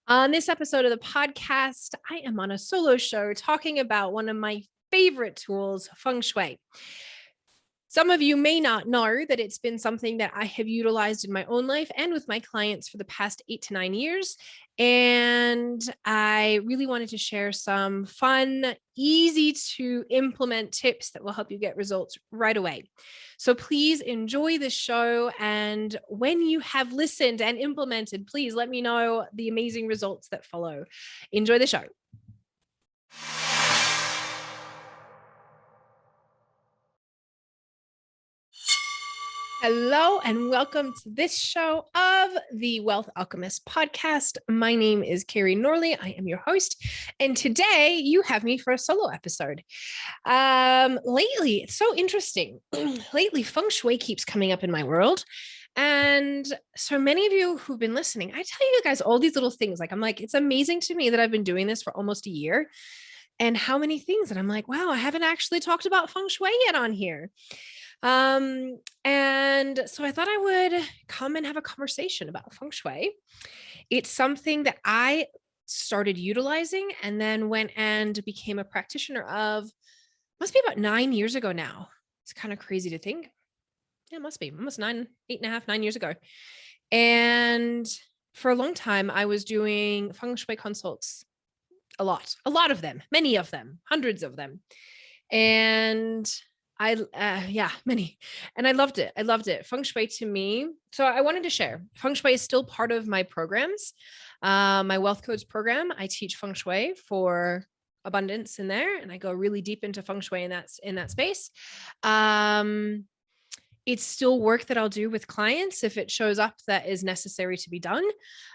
On this episode of the podcast, I am on a solo show talking about one of my favorite tools, Feng Shui. Some of you may not know that it's been something that I have utilized in my own life and with my clients for the past 8 to 9 years. And I really wanted to share some fun, easy to implement tips that will help you get results right away. So please enjoy the show. And when you have listened and implemented, please let me know the amazing results that follow. Enjoy the show. Hello and welcome to this show of the Wealth Alchemist podcast. My name is Keri Norley. I am your host. And today you have me for a solo episode. Lately, it's so interesting. Lately, Feng Shui keeps coming up in my world. And so many of you who've been listening, I tell you guys all these little things. I'm like, it's amazing to me that I've been doing this for almost a year. And how many things that I'm like, wow, I haven't actually talked about Feng Shui yet on here. And so I thought I would come and have a conversation about Feng Shui. It's something that I started utilizing and then went and became a practitioner of, must be about 9 years ago now. It's kind of crazy to think. Yeah, it must be almost 9 years ago. And for a long time, I was doing Feng Shui consults, a lot of them, many of them, hundreds of them. And many. And I loved it. I loved it. Feng Shui to me. So I wanted to share. Feng Shui is still part of my programs. My Wealth Codes program. I teach Feng Shui for abundance in there. And I go really deep into Feng Shui in that space. It's still work that I'll do with clients if it shows up that is necessary to be done.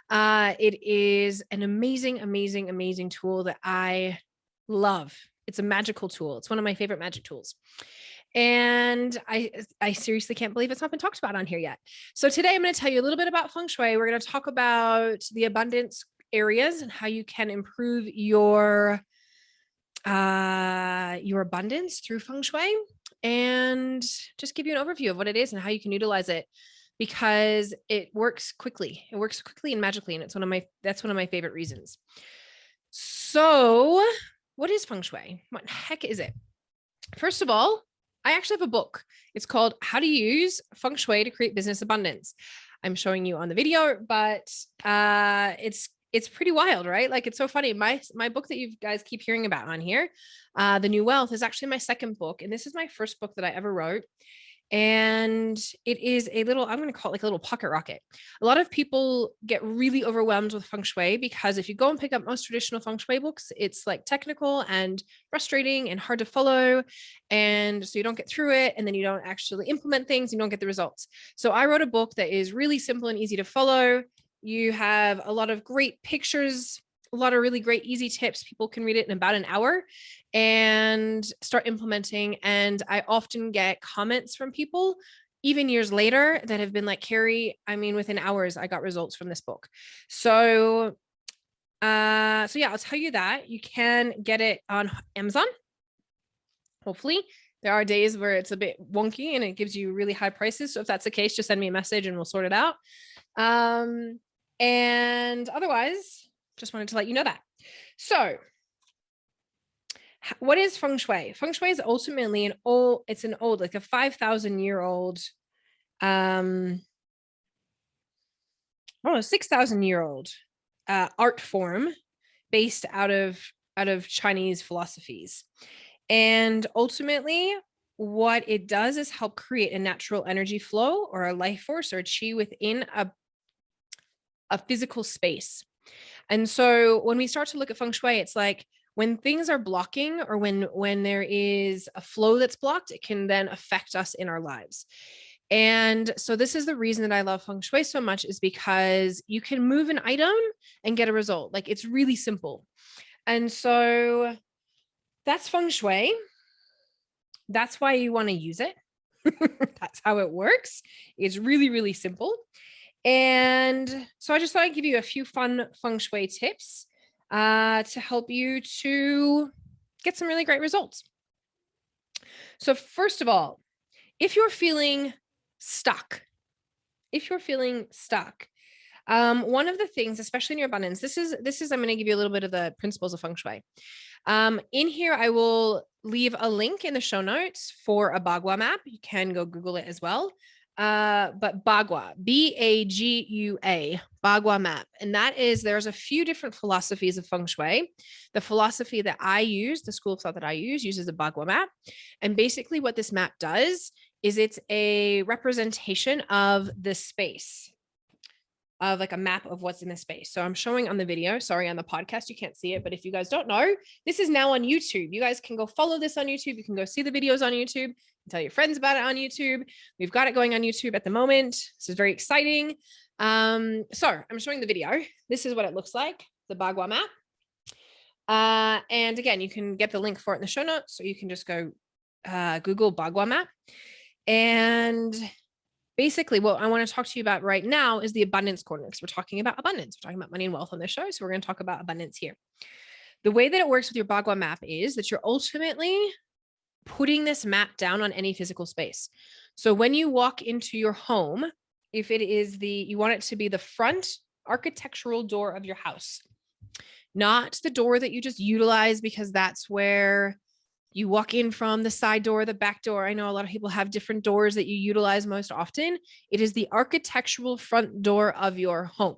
It is an amazing, amazing, amazing tool that I love. It's a magical tool. It's one of my favorite magic tools. And I seriously can't believe it's not been talked about on here yet. So today I'm going to tell you a little bit about Feng Shui. We're going to talk about the abundance areas and how you can improve your abundance through Feng Shui, and just give you an overview of what it is and how you can utilize it, because it works quickly. It works quickly and magically, and that's one of my favorite reasons. So, what is Feng Shui? What the heck is it? First of all, I actually have a book. It's called How to Use Feng Shui to Create Business Abundance. I'm showing you on the video, but it's pretty wild, right? Like, it's so funny. My book that you guys keep hearing about on here, The New Wealth, is actually my second book. And this is my first book that I ever wrote. And it is I'm going to call it like a little pocket rocket. A lot of people get really overwhelmed with Feng Shui because if you go and pick up most traditional Feng Shui books, it's like technical and frustrating and hard to follow. And so you don't get through it, and then you don't actually implement things. You don't get the results. So I wrote a book that is really simple and easy to follow. You have a lot of great pictures, a lot of really great, easy tips. People can read it in about an hour and start implementing. And I often get comments from people, even years later, that have been like, Keri, within hours, I got results from this book. So yeah, I'll tell you that you can get it on Amazon. Hopefully. There are days where it's a bit wonky and it gives you really high prices. So if that's the case, just send me a message and we'll sort it out. And otherwise, just wanted to let you know that. So what is Feng Shui? Feng Shui is ultimately like a 5,000-year-old, 6,000-year-old art form based out of Chinese philosophies. And ultimately, what it does is help create a natural energy flow or a life force or chi within a physical space. And so when we start to look at Feng Shui, it's like when things are blocking or when there is a flow that's blocked, it can then affect us in our lives. And so this is the reason that I love Feng Shui so much, is because you can move an item and get a result. Like, it's really simple. And so that's Feng Shui. That's why you want to use it. That's how it works. It's really, really simple. And so I just thought I'd give you a few fun Feng Shui tips to help you to get some really great results. So first of all, if you're feeling stuck, One of the things, especially in your abundance, this is, I'm going to give you a little bit of the principles of Feng Shui. In here, I will leave a link in the show notes for a Bagua map. You can go Google it as well. But Bagua, Bagua, Bagua map. And that is, there's a few different philosophies of Feng Shui. The philosophy that I use, the school of thought that I use, uses a Bagua map. And basically what this map does is it's a representation of the space, of like a map of what's in the space. So I'm showing on the video, sorry, on the podcast, you can't see it, but if you guys don't know, this is now on YouTube. You guys can go follow this on YouTube. You can go see the videos on YouTube, tell your friends about it on YouTube. We've got it going on YouTube at the moment. This is very exciting. So I'm showing the video. This is what it looks like, the Bagua map. And again, you can get the link for it in the show notes, so you can just go Google Bagua map. And basically, what I want to talk to you about right now is the abundance corner, because we're talking about abundance. We're talking about money and wealth on this show. So we're going to talk about abundance here. The way that it works with your Bagua map is that you're ultimately putting this map down on any physical space. So when you walk into your home, if it is you want it to be the front architectural door of your house, not the door that you just utilize because that's where you walk in from, the side door, the back door. I know a lot of people have different doors that you utilize most often. It is the architectural front door of your home.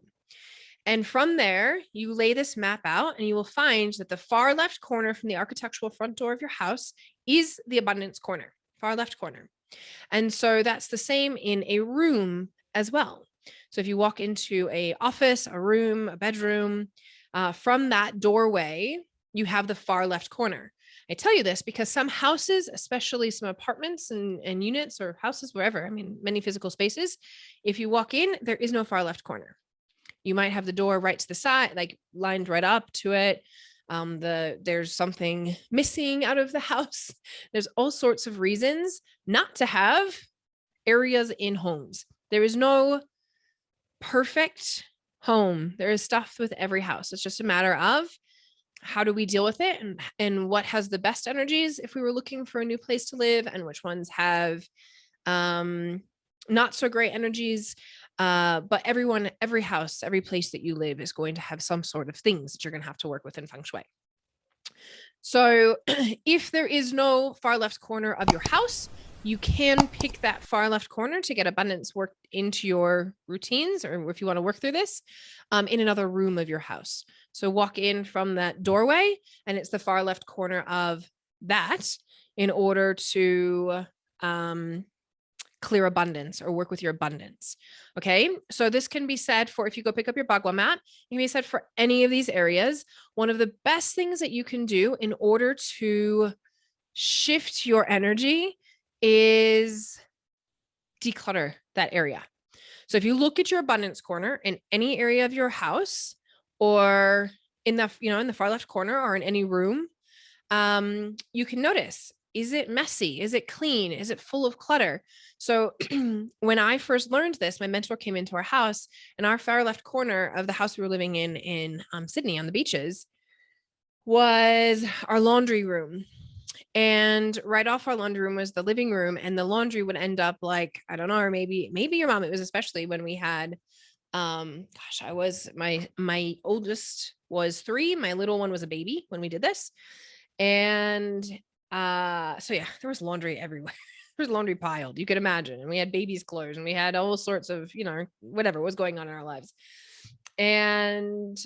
And from there, you lay this map out and you will find that the far left corner from the architectural front door of your house is the abundance corner, far left corner. And so that's the same in a room as well. So if you walk into an office, a room, a bedroom, from that doorway, you have the far left corner. I tell you this because some houses, especially some apartments and units or houses, wherever, I mean, many physical spaces, if you walk in, there is no far left corner. You might have the door right to the side, like lined right up to it. There's something missing out of the house. There's all sorts of reasons not to have areas in homes. There is no perfect home. There is stuff with every house. It's just a matter of how do we deal with it, and what has the best energies if we were looking for a new place to live, and which ones have not so great energies. But every house, every place that you live is going to have some sort of things that you're going to have to work with in Feng Shui. So if there is no far left corner of your house, you can pick that far left corner to get abundance worked into your routines, or if you want to work through this, in another room of your house. So walk in from that doorway and it's the far left corner of that in order to clear abundance or work with your abundance. Okay. So this can be said for, if you go pick up your Bagua mat, it can be said for any of these areas. One of the best things that you can do in order to shift your energy is declutter that area. So if you look at your abundance corner in any area of your house, or in the, in the far left corner or in any room, you can notice, is it messy? Is it clean? Is it full of clutter? So when I first learned this, my mentor came into our house, and our far left corner of the house we were living in Sydney on the beaches was our laundry room. And right off our laundry room was the living room, and the laundry would end up like, I don't know, or maybe your mom, it was especially when we had, I was, my oldest was 3. My little one was a baby when we did this. And, so yeah, there was laundry everywhere. There was laundry piled, you could imagine. And we had baby's clothes, and we had all sorts of, whatever was going on in our lives. And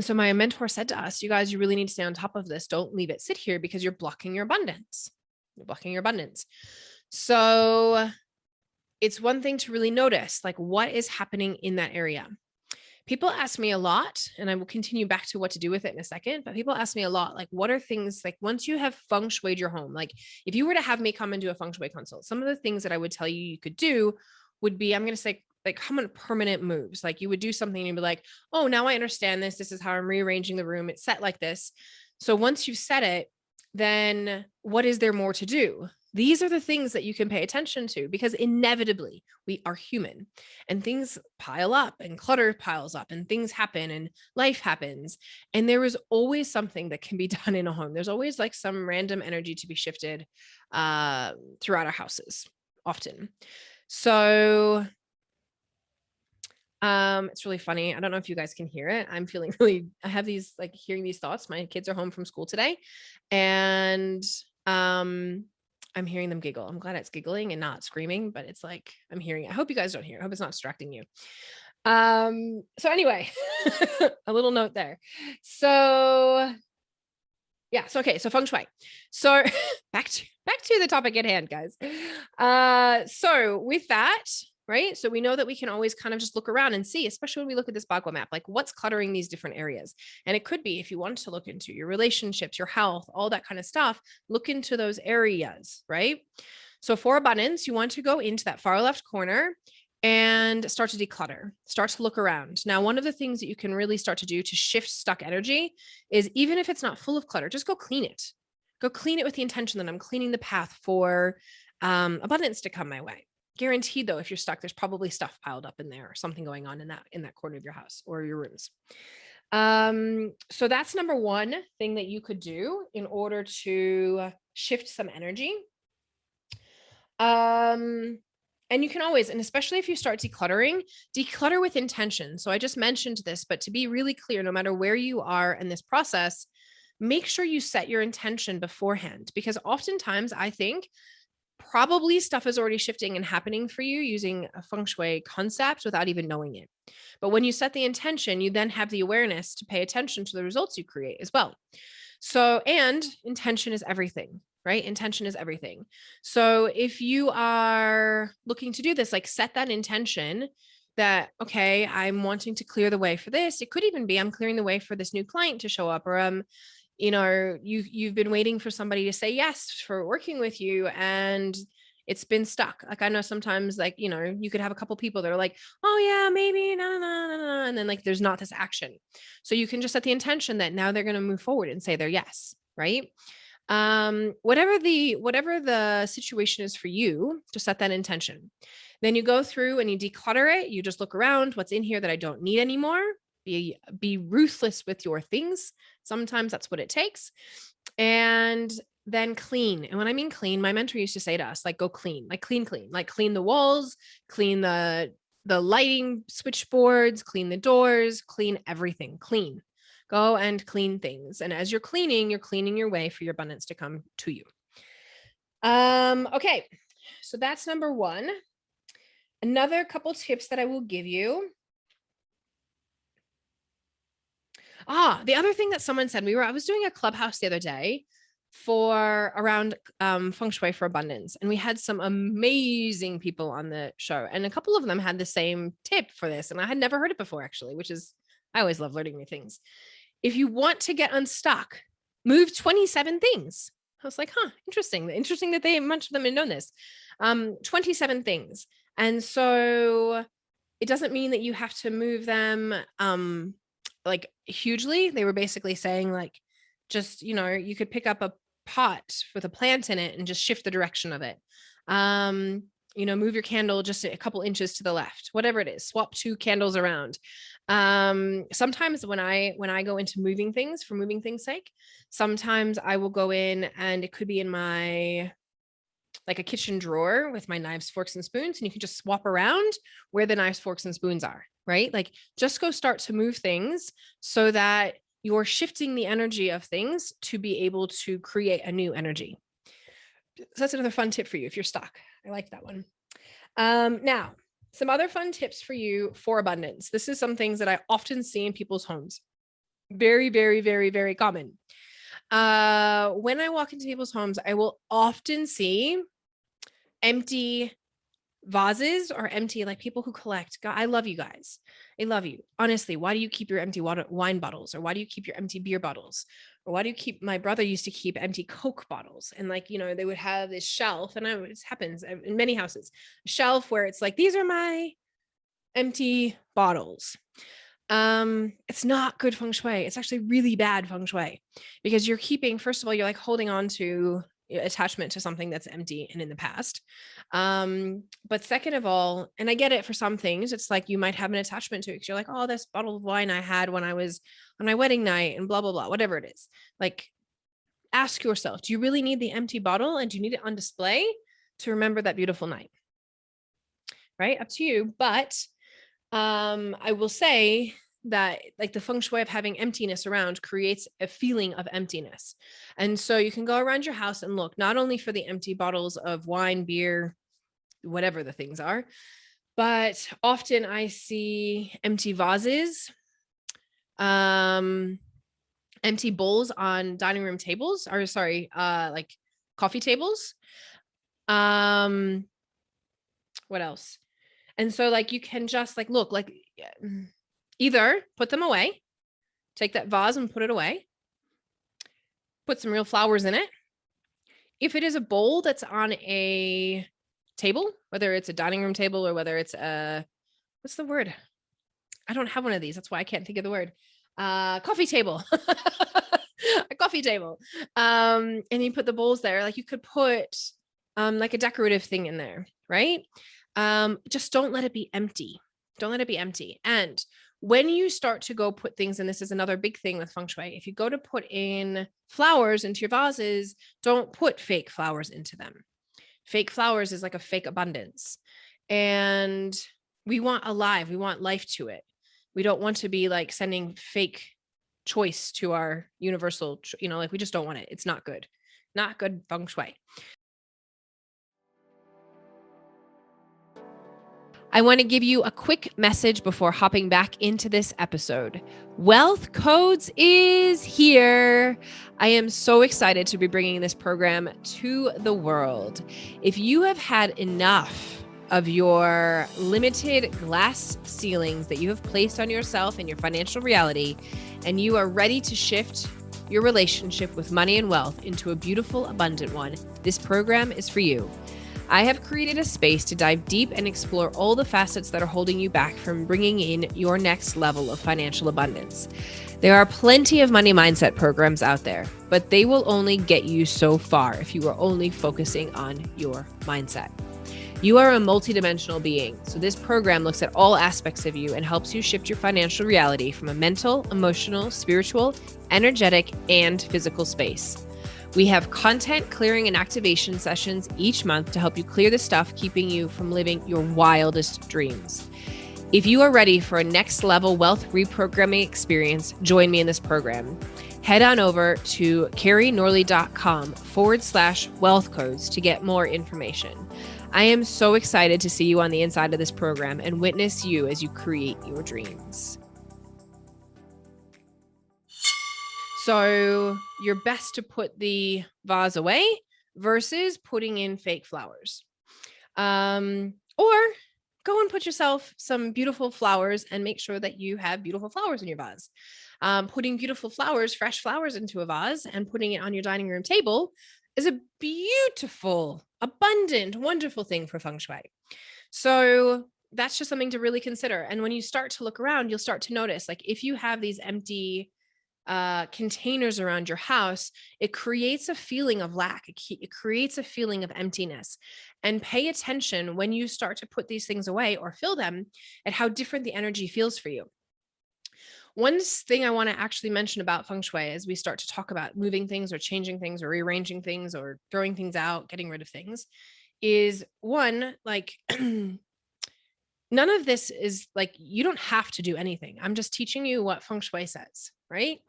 so my mentor said to us, you guys, you really need to stay on top of this. Don't leave it sit here, because you're blocking your abundance. You're blocking your abundance. So it's one thing to really notice, like, what is happening in that area. People ask me a lot, and I will continue back to what to do with it in a second, but people ask me a lot, like, what are things, like, once you have Feng Shuied your home, like if you were to have me come and do a Feng Shui consult, some of the things that I would tell you could do would be, I'm going to say, like, come on permanent moves. Like, you would do something and you'd be like, oh, now I understand this. This is how I'm rearranging the room. It's set like this. So once you've set it, then what is there more to do? These are the things that you can pay attention to, because inevitably we are human, and things pile up, and clutter piles up, and things happen, and life happens. And there is always something that can be done in a home. There's always like some random energy to be shifted throughout our houses often. So It's really funny. I don't know if you guys can hear it. I'm feeling really, I have these like hearing these thoughts. My kids are home from school today and I'm hearing them giggle. I'm glad it's giggling and not screaming, but it's like I'm hearing it. I hope you guys don't hear. I hope it's not distracting you. So anyway, a little note there. So yeah, so okay, so feng shui. So back to the topic at hand, guys. So with that, right? So we know that we can always kind of just look around and see, especially when we look at this Bagua map, like what's cluttering these different areas. And it could be, if you want to look into your relationships, your health, all that kind of stuff, look into those areas, right? So for abundance, you want to go into that far left corner and start to declutter, start to look around. Now, one of the things that you can really start to do to shift stuck energy is, even if it's not full of clutter, just go clean it. Go clean it with the intention that I'm cleaning the path for abundance to come my way. Guaranteed though, if you're stuck, there's probably stuff piled up in there or something going on in that corner of your house or your rooms. So that's number one thing that you could do in order to shift some energy. And you can always, and especially if you start decluttering, declutter with intention. So I just mentioned this, but to be really clear, no matter where you are in this process, make sure you set your intention beforehand, because oftentimes I think probably stuff is already shifting and happening for you using a feng shui concept without even knowing it. But when you set the intention, you then have the awareness to pay attention to the results you create as well. So, and intention is everything, right? Intention is everything. So if you are looking to do this, like set that intention that, okay, I'm wanting to clear the way for this. It could even be I'm clearing the way for this new client to show up, or you've been waiting for somebody to say yes for working with you and it's been stuck. Like I know sometimes, like, you could have a couple people that are like, oh yeah, maybe, no. And then like, there's not this action. So you can just set the intention that now they're going to move forward and say their yes. Right. Whatever the situation is for you, just set that intention. Then you go through and you declutter it. You just look around, what's in here that I don't need anymore. Be ruthless with your things. Sometimes that's what it takes. And then clean. And when I mean clean, my mentor used to say to us, like, go clean, like clean, like clean the walls, clean the lighting switchboards, clean the doors, clean everything, clean. Go and clean things. And as you're cleaning your way for your abundance to come to you. Okay. So that's number one. Another couple tips that I will give you. The other thing that someone said, I was doing a clubhouse the other day for around feng shui for abundance. And we had some amazing people on the show. And a couple of them had the same tip for this. And I had never heard it before, actually, I always love learning new things. If you want to get unstuck, move 27 things. I was like, interesting. Interesting that much of them had known this. 27 things. And so it doesn't mean that you have to move them like hugely. They were basically saying, like, just, you could pick up a pot with a plant in it and just shift the direction of it. Move your candle just a couple inches to the left, whatever it is, swap 2 candles around. Sometimes when I go into moving things for moving things sake, sometimes I will go in and it could be in my, like, a kitchen drawer with my knives, forks, and spoons. And you can just swap around where the knives, forks, and spoons are, right? Like, just go start to move things so that you're shifting the energy of things to be able to create a new energy. So that's another fun tip for you if you're stuck. I like that one. Now, some other fun tips for you for abundance. This is some things that I often see in people's homes. Very, very, very, very common. When I walk into people's homes, I will often see empty vases or empty, like, people who collect. God, I love you guys. I love you. Honestly, why do you keep your empty wine bottles? Or why do you keep your empty beer bottles? Or why do you keep, my brother used to keep empty Coke bottles. And, like, they would have this shelf, and it happens in many houses, a shelf where it's like, these are my empty bottles. It's not good feng shui. It's actually really bad feng shui, because you're keeping, first of all, you're like holding on to attachment to something that's empty and in the past. But second of all, and I get it for some things, it's like you might have an attachment to it because you're like, oh, this bottle of wine I had when I was on my wedding night and blah, blah, blah, whatever it is. Like, ask yourself, do you really need the empty bottle, and do you need it on display to remember that beautiful night? Right? Up to you. But I will say that like the feng shui of having emptiness around creates a feeling of emptiness. And so you can go around your house and look not only for the empty bottles of wine, beer, whatever the things are, but often I see empty vases, um, empty bowls on dining room tables, or sorry, like coffee tables. Um, what else? And so like you can just like look like either put them away, take that vase and put it away, put some real flowers in it. If it is a bowl that's on a table, whether it's a dining room table or whether it's a, what's the word? I don't have one of these. That's why I can't think of the word. Coffee table. A coffee table. And you put the bowls there. Like you could put like a decorative thing in there, right? Just don't let it be empty. Don't let it be empty. And when you start to go put things, and this is another big thing with feng shui, if you go to put in flowers into your vases, don't put fake flowers into them. Fake flowers is like a fake abundance. And we want alive, we want life to it. We don't want to be like sending fake choice to our universal, like we just don't want it. It's not good. Not good feng shui. I want to give you a quick message before hopping back into this episode. Wealth Codes is here. I am so excited to be bringing this program to the world. If you have had enough of your limited glass ceilings that you have placed on yourself and your financial reality, and you are ready to shift your relationship with money and wealth into a beautiful, abundant one, this program is for you. I have created a space to dive deep and explore all the facets that are holding you back from bringing in your next level of financial abundance. There are plenty of money mindset programs out there, but they will only get you so far if you are only focusing on your mindset. You are a multidimensional being, so this program looks at all aspects of you and helps you shift your financial reality from a mental, emotional, spiritual, energetic, and physical space. We have content clearing and activation sessions each month to help you clear the stuff keeping you from living your wildest dreams. If you are ready for a next level wealth reprogramming experience, join me in this program. Head on over to kerinorley.com/wealth codes to get more information. I am so excited to see you on the inside of this program and witness you as you create your dreams. So you're best to put the vase away versus putting in fake flowers. Or go and put yourself some beautiful flowers and make sure that you have beautiful flowers in your vase. Putting beautiful flowers, fresh flowers into a vase and putting it on your dining room table is a beautiful, abundant, wonderful thing for feng shui. So that's just something to really consider. And when you start to look around, you'll start to notice, like if you have these empty containers around your house, it creates a feeling of lack. It creates a feeling of emptiness. And pay attention when you start to put these things away or fill them at how different the energy feels for you. One thing I want to actually mention about feng shui as we start to talk about moving things or changing things or rearranging things or throwing things out, getting rid of things, is one, like none of this is like, you don't have to do anything. I'm just teaching you what feng shui says, right?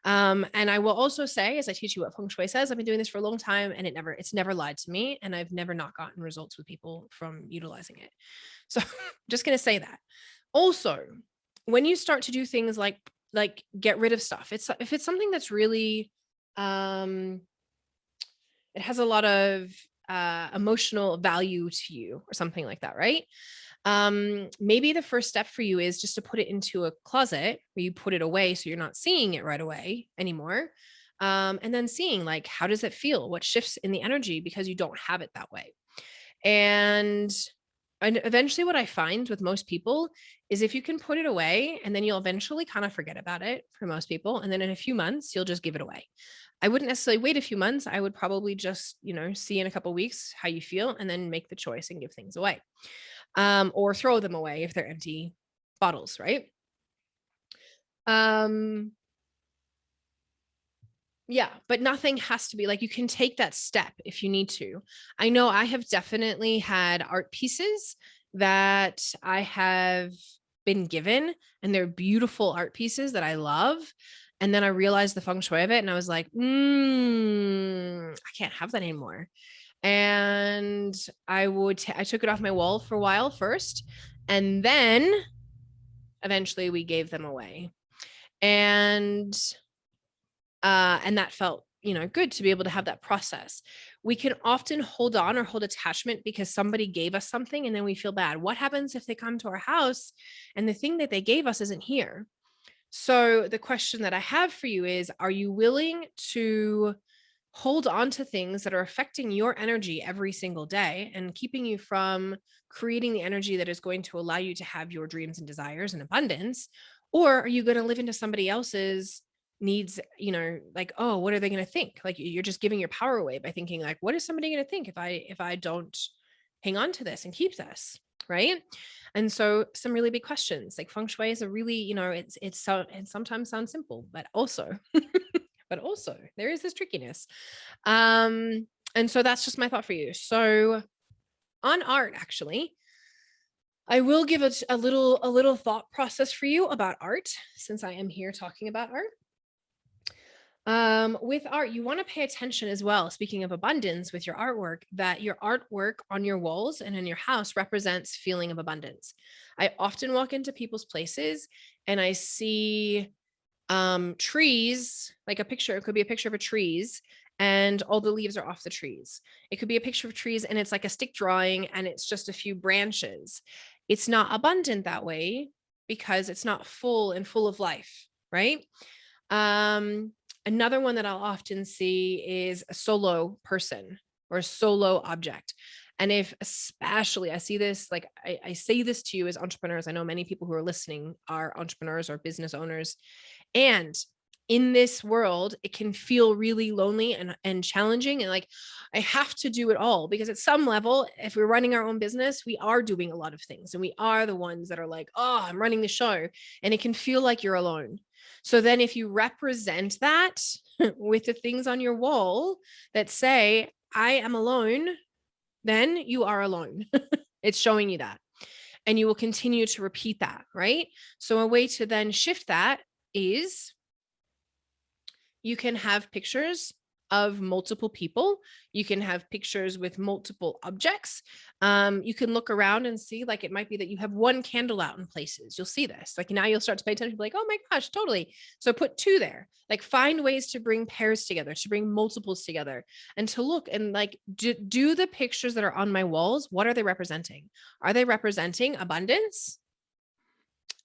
And I will also say, as I teach you what feng shui says, I've been doing this for a long time and it's never lied to me. And I've never not gotten results with people from utilizing it. So I'm just going to say that. Also, when you start to do things like get rid of stuff, if it's something that's really, it has a lot of emotional value to you or something like that, right? Maybe the first step for you is just to put it into a closet where you put it away so you're not seeing it right away anymore. And then seeing like, how does it feel? What shifts in the energy because you don't have it that way? And eventually what I find with most people is if you can put it away and then you'll eventually kind of forget about it for most people. And then in a few months, you'll just give it away. I wouldn't necessarily wait a few months. I would probably just, see in a couple of weeks how you feel and then make the choice and give things away. Or throw them away if they're empty bottles, right? Yeah, but nothing has to be like, you can take that step if you need to. I know I have definitely had art pieces that I have been given, and they're beautiful art pieces that I love. And then I realized the feng shui of it, and I was like, I can't have that anymore. And I took it off my wall for a while first, and then eventually we gave them away. And that felt, good to be able to have that process. We can often hold on or hold attachment because somebody gave us something and then we feel bad. What happens if they come to our house and the thing that they gave us isn't here? So the question that I have for you is, are you willing to hold on to things that are affecting your energy every single day and keeping you from creating the energy that is going to allow you to have your dreams and desires and abundance? Or are you going to live into somebody else's needs, like, oh, what are they going to think? Like, you're just giving your power away by thinking like, what is somebody going to think if I don't hang on to this and keep this? Right. And so some really big questions, like feng shui is a really, it sometimes sounds simple, but also there is this trickiness. And so that's just my thought for you. So on art, actually, I will give it a little thought process for you about art, since I am here talking about art. With art, you want to pay attention as well, speaking of abundance with your artwork, that your artwork on your walls and in your house represents feeling of abundance. I often walk into people's places and I see trees, like a picture. It could be a picture of a trees and all the leaves are off the trees. It could be a picture of trees and it's like a stick drawing and it's just a few branches. It's not abundant that way because it's not full of life, right? Another one that I'll often see is a solo person or a solo object. And if especially I see this, like I say this to you as entrepreneurs, I know many people who are listening are entrepreneurs or business owners. And in this world, it can feel really lonely and challenging. And like, I have to do it all, because at some level, if we're running our own business, we are doing a lot of things and we are the ones that are like, oh, I'm running the show, and it can feel like you're alone. So then if you represent that with the things on your wall that say, I am alone, then you are alone. It's showing you that. And you will continue to repeat that, right? So a way to then shift that is you can have pictures of multiple people. You can have pictures with multiple objects. You can look around and see, like, it might be that you have one candle out in places. You'll see this. Like, now you'll start to pay attention, like, oh my gosh, totally. So put two there. Like, find ways to bring pairs together, to bring multiples together, and to look and like, do the pictures that are on my walls, what are they representing? Are they representing abundance?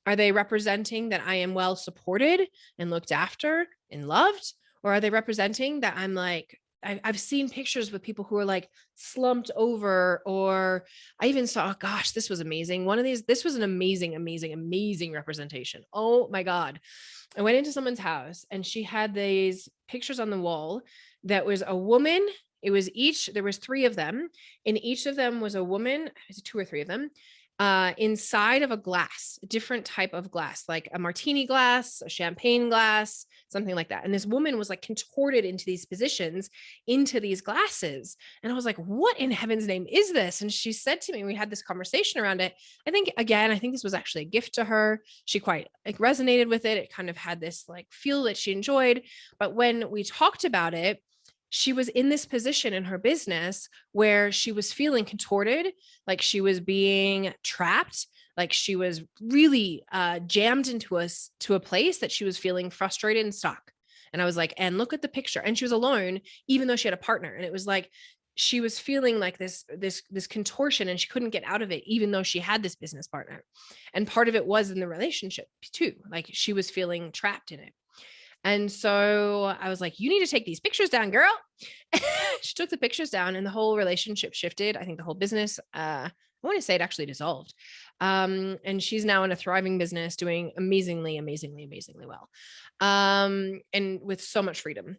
Are they representing that I am well supported and looked after and loved? Or are they representing that I'm like, I've seen pictures with people who are like slumped over, or I even saw, oh gosh, this was amazing. This was an amazing, amazing, amazing representation. Oh my God. I went into someone's house and she had these pictures on the wall that was a woman. There was three of them, and each of them was a woman, two or three of them, inside of a glass, a different type of glass, like a martini glass, a champagne glass, something like that. And this woman was like contorted into these positions, into these glasses. And I was like, what in heaven's name is this? And she said to me, we had this conversation around it. I think this was actually a gift to her. She quite like resonated with it. It kind of had this like feel that she enjoyed. But when we talked about it, she was in this position in her business where she was feeling contorted, like she was being trapped, like she was really jammed into a place that she was feeling frustrated and stuck. And I was like, and look at the picture. And she was alone, even though she had a partner. And it was like, she was feeling like this contortion, and she couldn't get out of it, even though she had this business partner. And part of it was in the relationship too. Like, she was feeling trapped in it. And so I was like, you need to take these pictures down, girl. She took the pictures down and the whole relationship shifted. I think the whole business, I want to say it actually dissolved. And she's now in a thriving business doing amazingly, amazingly, amazingly well. And with so much freedom.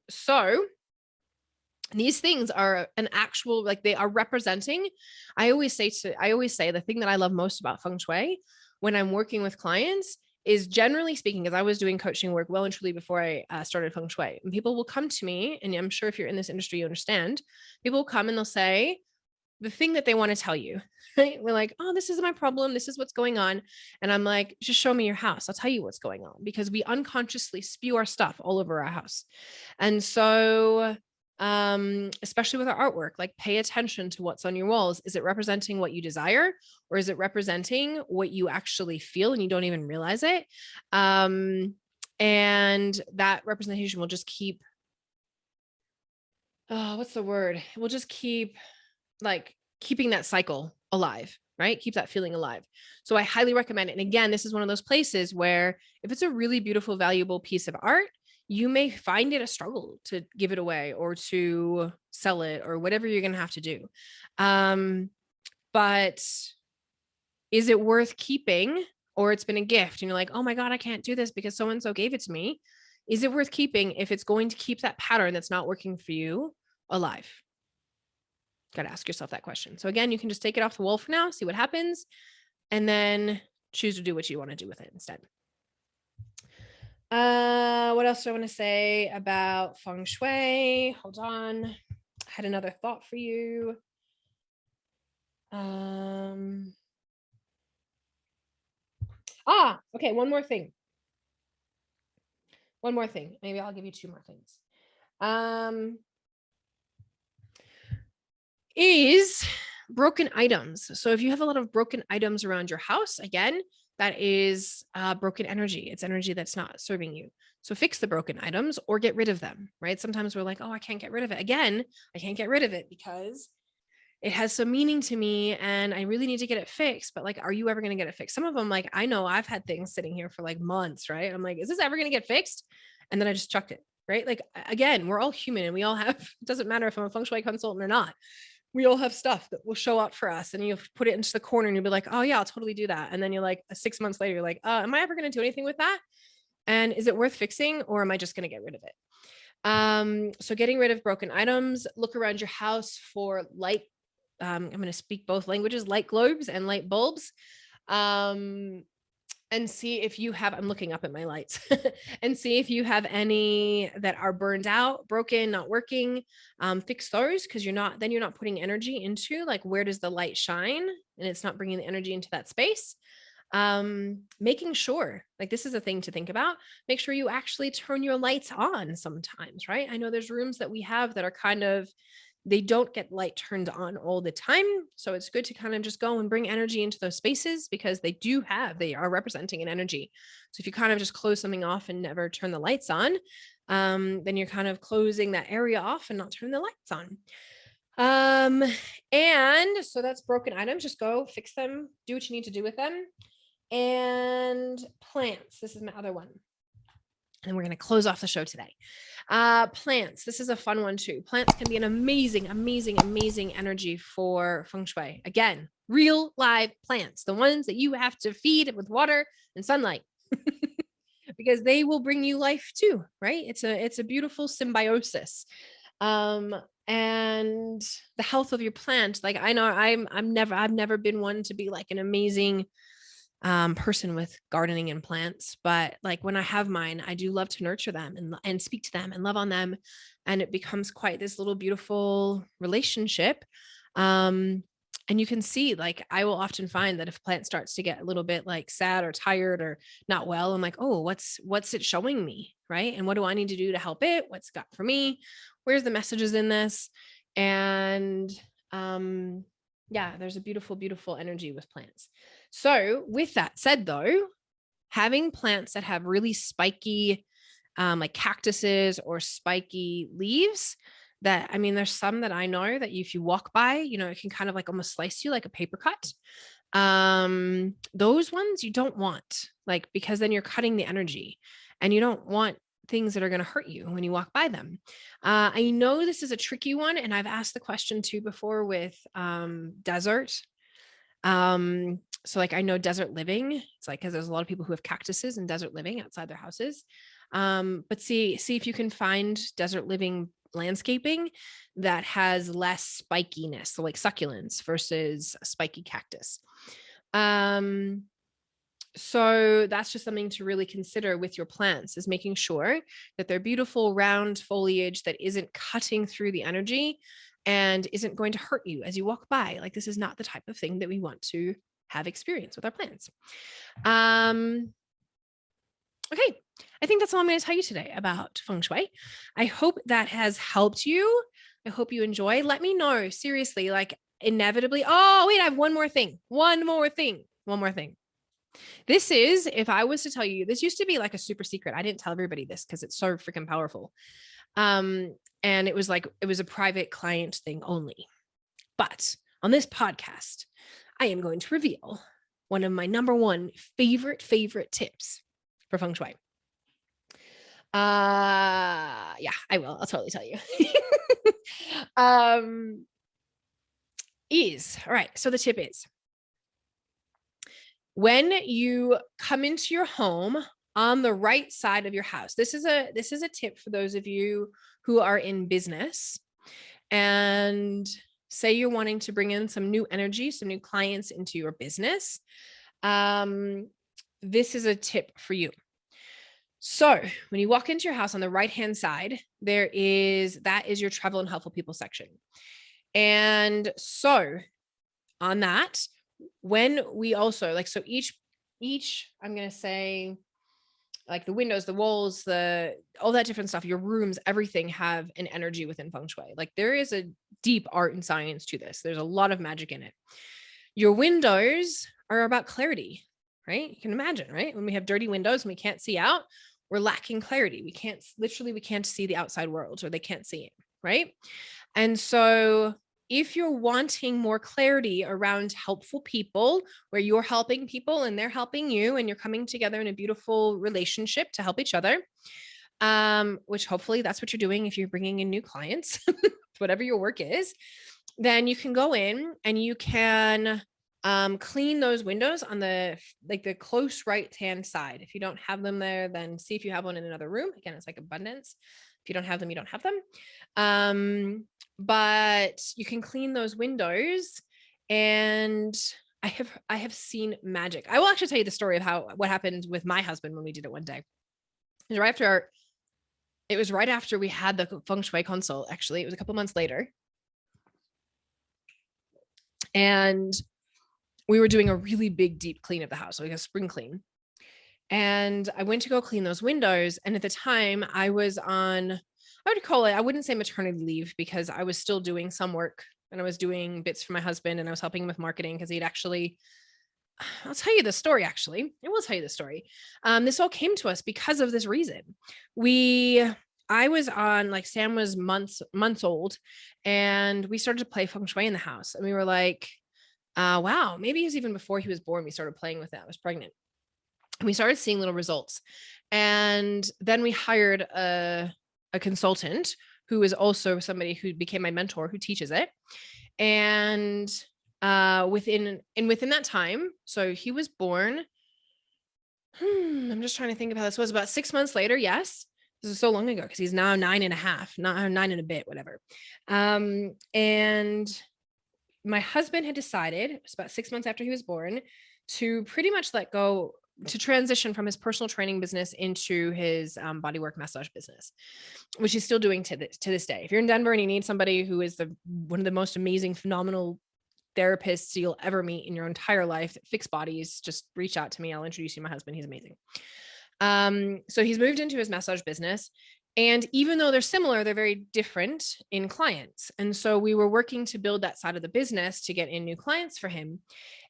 So these things are an actual, like, they are representing. I always say the thing that I love most about Feng Shui when I'm working with clients is, generally speaking, as I was doing coaching work well and truly before I started Feng Shui, and people will come to me, and I'm sure if you're in this industry, you understand, people will come and they'll say, the thing that they want to tell you, right? We're like, oh, this is my problem. This is what's going on. And I'm like, just show me your house. I'll tell you what's going on, because we unconsciously spew our stuff all over our house. And so, especially with our artwork, like pay attention to what's on your walls. Is it representing what you desire, or is it representing what you actually feel and you don't even realize it? And that representation will just keep, what's the word? It will just keep like keeping that cycle alive, right? Keep that feeling alive. So I highly recommend it. And again, this is one of those places where if it's a really beautiful, valuable piece of art, you may find it a struggle to give it away or to sell it or whatever you're going to have to do. But is it worth keeping? Or it's been a gift and you're like, oh my God, I can't do this because so-and-so gave it to me. Is it worth keeping if it's going to keep that pattern that's not working for you alive? Got to ask yourself that question. So again, you can just take it off the wall for now, see what happens, and then choose to do what you want to do with it instead. What else do I want to say about Feng Shui? Hold on. I had another thought for you. Okay. One more thing. Maybe I'll give you two more things. Is broken items. So if you have a lot of broken items around your house, again, that is broken energy. It's energy that's not serving you. So fix the broken items or get rid of them, right? Sometimes we're like, oh, I can't get rid of it. Again, I can't get rid of it because it has some meaning to me and I really need to get it fixed. But like, are you ever going to get it fixed? Some of them, like, I know I've had things sitting here for like months, right? I'm like, is this ever going to get fixed? And then I just chucked it, right? Like, again, we're all human and we all have, it doesn't matter if I'm a Feng Shui consultant or not. We all have stuff that will show up for us and you put it into the corner and you'll be like, oh yeah, I'll totally do that. And then you're like 6 months later, you're like, am I ever going to do anything with that? And is it worth fixing or am I just going to get rid of it? So getting rid of broken items, look around your house for light. I'm going to speak both languages, light globes and light bulbs. And see if you have, I'm looking up at my lights and see if you have any that are burned out, broken, not working. Fix those, because you're not putting energy into like, where does the light shine? And it's not bringing the energy into that space. Making sure, like, this is a thing to think about, make sure you actually turn your lights on sometimes, right? I know there's rooms that we have that are kind of, they don't get light turned on all the time. So it's good to kind of just go and bring energy into those spaces because they are representing an energy. So if you kind of just close something off and never turn the lights on, then you're kind of closing that area off and not turning the lights on. And so that's broken items. Just go fix them, do what you need to do with them. And plants. This is my other one. And we're going to close off the show today. Plants. This is a fun one too. Plants can be an amazing, amazing, amazing energy for Feng Shui. Again, real live plants, the ones that you have to feed with water and sunlight, because they will bring you life too, right? It's a beautiful symbiosis. And the health of your plant. Like, I know I've never been one to be like an amazing person with gardening and plants, but like when I have mine, I do love to nurture them and speak to them and love on them, and it becomes quite this little beautiful relationship. And you can see, like, I will often find that if a plant starts to get a little bit like sad or tired or not well, I'm like, oh, what's it showing me, right? And what do I need to do to help it? What's it got for me? Where's the messages in this? And yeah, there's a beautiful, beautiful energy with plants. So with that said, though, having plants that have really spiky, like cactuses or spiky leaves, that, I mean, there's some that I know that if you walk by, it can kind of like almost slice you like a paper cut. Those ones you don't want, like, because then you're cutting the energy and you don't want things that are going to hurt you when you walk by them. I know this is a tricky one, and I've asked the question too before with desert. So like, I know desert living, it's like, because there's a lot of people who have cactuses and desert living outside their houses. But see if you can find desert living landscaping that has less spikiness, so like succulents versus spiky cactus. So that's just something to really consider with your plants, is making sure that they're beautiful round foliage that isn't cutting through the energy, and isn't going to hurt you as you walk by. Like, this is not the type of thing that we want to have experience with our plants. Okay, I think that's all I'm going to tell you today about Feng Shui. I hope that has helped you. I hope you enjoy. Let me know, seriously, like inevitably. Oh, wait, I have one more thing. This is, if I was to tell you, this used to be like a super secret. I didn't tell everybody this because it's so freaking powerful. And it was a private client thing only. But on this podcast, I am going to reveal one of my number one favorite tips for Feng Shui. Yeah, I will. I'll totally tell you. All right. So the tip is, when you come into your home on the right side of your house, this is a tip for those of you who are in business and say you're wanting to bring in some new energy, some new clients into your business. This is a tip for you. So when you walk into your house on the right-hand side, that is your travel and helpful people section. And so on that, when we also so each, I'm going to say, like the windows, the walls, all that different stuff, your rooms, everything have an energy within Feng Shui. Like, there is a deep art and science to this. There's a lot of magic in it. Your windows are about clarity, right? You can imagine, right? When we have dirty windows and we can't see out, we're lacking clarity. We can't see the outside world, or they can't see it, right? And so if you're wanting more clarity around helpful people, where you're helping people and they're helping you, and you're coming together in a beautiful relationship to help each other, which hopefully that's what you're doing if you're bringing in new clients, whatever your work is, then you can go in and you can clean those windows on the close right-hand side. If you don't have them there, then see if you have one in another room. Again, it's like abundance. If you don't have them, you don't have them. But you can clean those windows, and I have seen magic. I will actually tell you the story of what happened with my husband when we did it one day. It was right after we had the Feng Shui consult. Actually, it was a couple months later. And we were doing a really big, deep clean of the house, like a spring clean. And I went to go clean those windows. And at the time I was on, I wouldn't say maternity leave, because I was still doing some work, and I was doing bits for my husband, and I was helping him with marketing, because I'll tell you the story, actually. I will tell you the story. This all came to us because of this reason. I was on, Sam was months old, and we started to play Feng Shui in the house. And we were like, wow, maybe it was even before he was born, we started playing with it. I was pregnant. And we started seeing little results. And then we hired a consultant who is also somebody who became my mentor, who teaches it. And within that time, so he was born, I'm just trying to think about this. It was about 6 months later. Yes. This is so long ago, because he's now 9.5, not 9 and a bit, whatever. And my husband had decided, it was about 6 months after he was born, to pretty much to transition from his personal training business into his bodywork massage business, which he's still doing to this day. If you're in Denver and you need somebody who is one of the most amazing, phenomenal therapists you'll ever meet in your entire life that fix bodies, just reach out to me. I'll introduce you to my husband. He's amazing. So he's moved into his massage business. And even though they're similar, they're very different in clients. And so we were working to build that side of the business to get in new clients for him.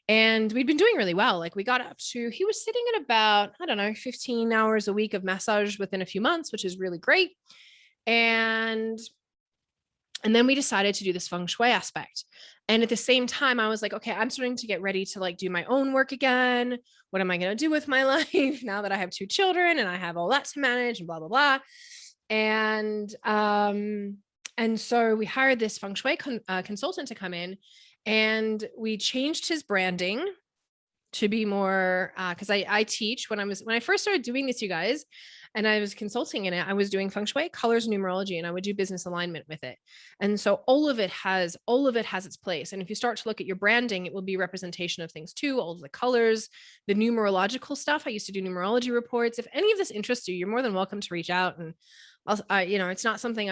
And we'd been doing really well. We got up to, he was sitting at about, 15 hours a week of massage within a few months, which is really great. And then we decided to do this Feng Shui aspect. And at the same time, I was like, okay, I'm starting to get ready to do my own work again. What am I going to do with my life now that I have 2 children and I have all that to manage, and blah, blah, blah. And so we hired this Feng Shui consultant to come in, and we changed his branding to be more, because I teach when I first started doing this, you guys, and I was consulting in it, I was doing Feng Shui, colors, numerology, and I would do business alignment with it. And so all of it has its place. And if you start to look at your branding, it will be representation of things too, all of the colors, the numerological stuff. I used to do numerology reports. If any of this interests you, you're more than welcome to reach out. And it's not something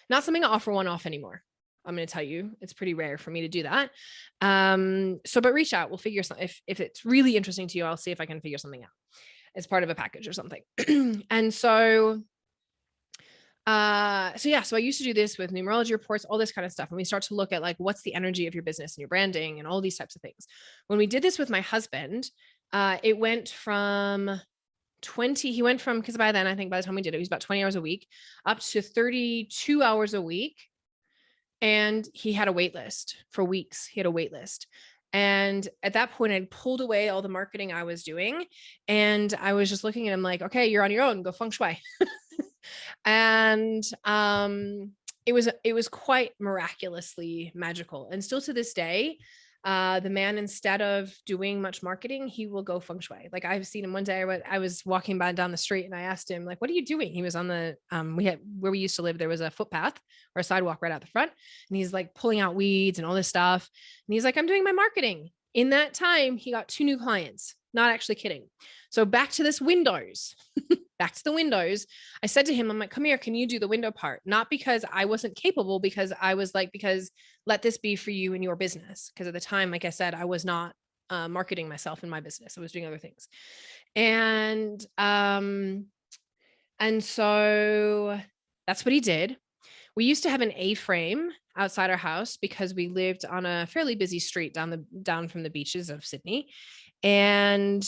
Not something I offer one off anymore. I'm going to tell you, it's pretty rare for me to do that. But reach out. We'll figure something. If it's really interesting to you, I'll see if I can figure something out as part of a package or something. And so I used to do this with numerology reports, all this kind of stuff. And we start to look at like, what's the energy of your business and your branding and all these types of things. When we did this with my husband, it went from 20, he went from, because by then, I think by the time we did it, he was about 20 hours a week, up to 32 hours a week. And he had a wait list for weeks. He had a wait list. And at that point, I'd pulled away all the marketing I was doing. And I was just looking at him like, okay, you're on your own, go Feng Shui. And it was quite miraculously magical. And still to this day, the man, instead of doing much marketing, he will go Feng Shui. Like I've seen him one day, I was walking by down the street and I asked him like, what are you doing? He was on the, where we used to live, there was a footpath or a sidewalk right out the front. And he's like pulling out weeds and all this stuff. And he's like, I'm doing my marketing. In that time, he got 2 new clients, not actually kidding. So back to this windows, back to the windows. I said to him, I'm like, come here, can you do the window part? Not because I wasn't capable, because I was like, because let this be for you and your business. Because at the time, like I said, I was not marketing myself in my business. I was doing other things. And so that's what he did. We used to have an A-frame outside our house because we lived on a fairly busy street down from the beaches of Sydney. And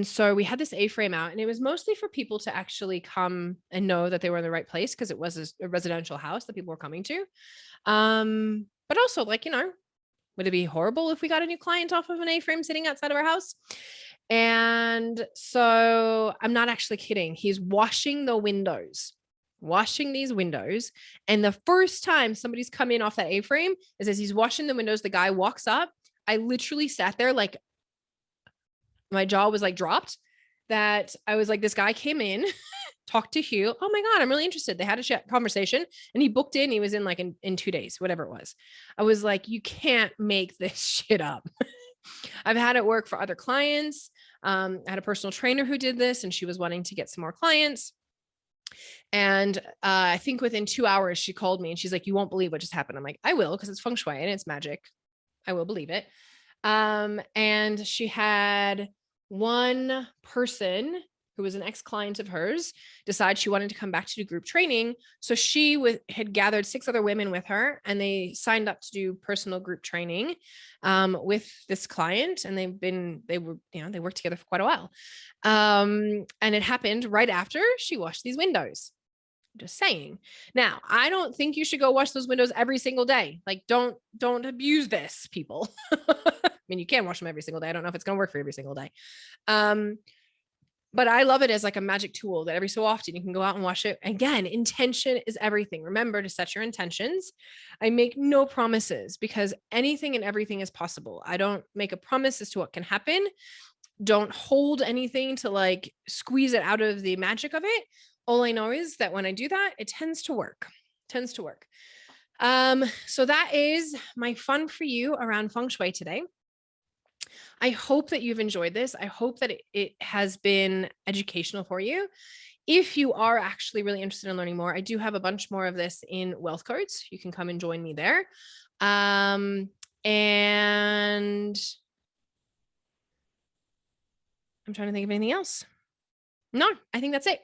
so we had this A-frame out, and it was mostly for people to actually come and know that they were in the right place, because it was a residential house that people were coming to. But also, like, would it be horrible if we got a new client off of an A-frame sitting outside of our house? And so I'm not actually kidding. He's washing these windows. And the first time somebody's come in off that A-frame is as he's washing the windows, the guy walks up. I literally sat there like my jaw was like dropped, that I was like, this guy came in, talked to Hugh. Oh my God, I'm really interested. They had a conversation and he booked in. He was in like in 2 days, whatever it was. I was like, you can't make this shit up. I've had it work for other clients. I had a personal trainer who did this, and she was wanting to get some more clients. And I think within 2 hours, she called me and she's like, you won't believe what just happened. I'm like, I will, because it's Feng Shui and it's magic. I will believe it. And she had one person who was an ex-client of hers decide she wanted to come back to do group training. So she had gathered 6 other women with her, and they signed up to do personal group training with this client. And they worked together for quite a while. And it happened right after she washed these windows. I'm just saying. Now, I don't think you should go wash those windows every single day. Like, don't abuse this, people. I mean, you can wash them every single day. I don't know if it's going to work for every single day. But I love it as like a magic tool that every so often you can go out and wash it. Again, intention is everything. Remember to set your intentions. I make no promises, because anything and everything is possible. I don't make a promise as to what can happen. Don't hold anything to like squeeze it out of the magic of it. All I know is that when I do that, it tends to work. So that is my fun for you around Feng Shui today. I hope that you've enjoyed this. I hope that it has been educational for you. If you are actually really interested in learning more, I do have a bunch more of this in Wealth Codes. You can come and join me there. And I'm trying to think of anything else. No, I think that's it.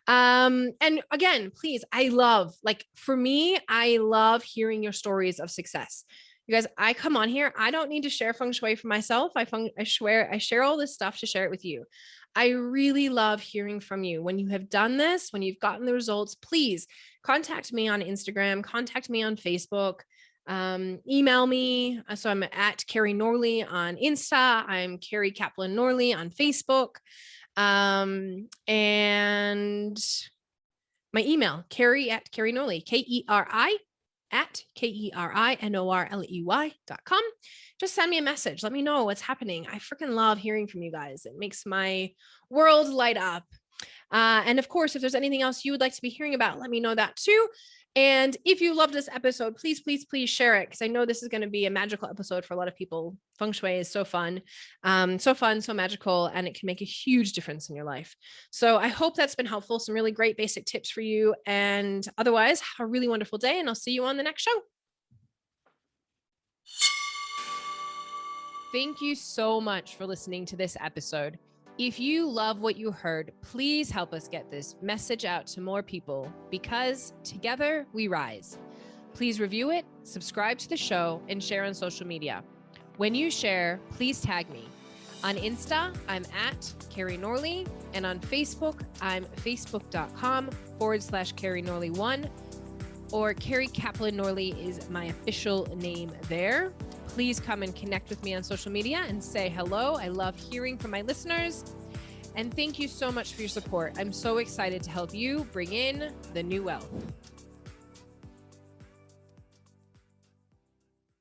And again, please, I love hearing your stories of success. You guys, I come on here. I don't need to share Feng Shui for myself. I share all this stuff to share it with you. I really love hearing from you. When you have done this, when you've gotten the results, please contact me on Instagram, contact me on Facebook, email me. So I'm at Keri Norley on Insta. I'm Keri Kaplan Norley on Facebook. And my email, Keri at Keri Norley, KERI@KERINORLEY.com. Just send me a message. Let me know what's happening. I freaking love hearing from you guys. It makes my world light up. And of course, if there's anything else you would like to be hearing about, let me know that too. And if you love this episode, please, please, please share it, because I know this is going to be a magical episode for a lot of people. Feng Shui is so fun, so magical, and it can make a huge difference in your life. So I hope that's been helpful. Some really great basic tips for you. And otherwise, have a really wonderful day, and I'll see you on the next show. Thank you so much for listening to this episode. If you love what you heard, please help us get this message out to more people, because together we rise. Please review it, subscribe to the show, and share on social media. When you share, please tag me. On Insta, I'm at Keri Norley, and on Facebook, I'm facebook.com/Keri Norley 1, or Keri Kaplan Norley is my official name there. Please come and connect with me on social media and say hello. I love hearing from my listeners. And thank you so much for your support. I'm so excited to help you bring in the new wealth.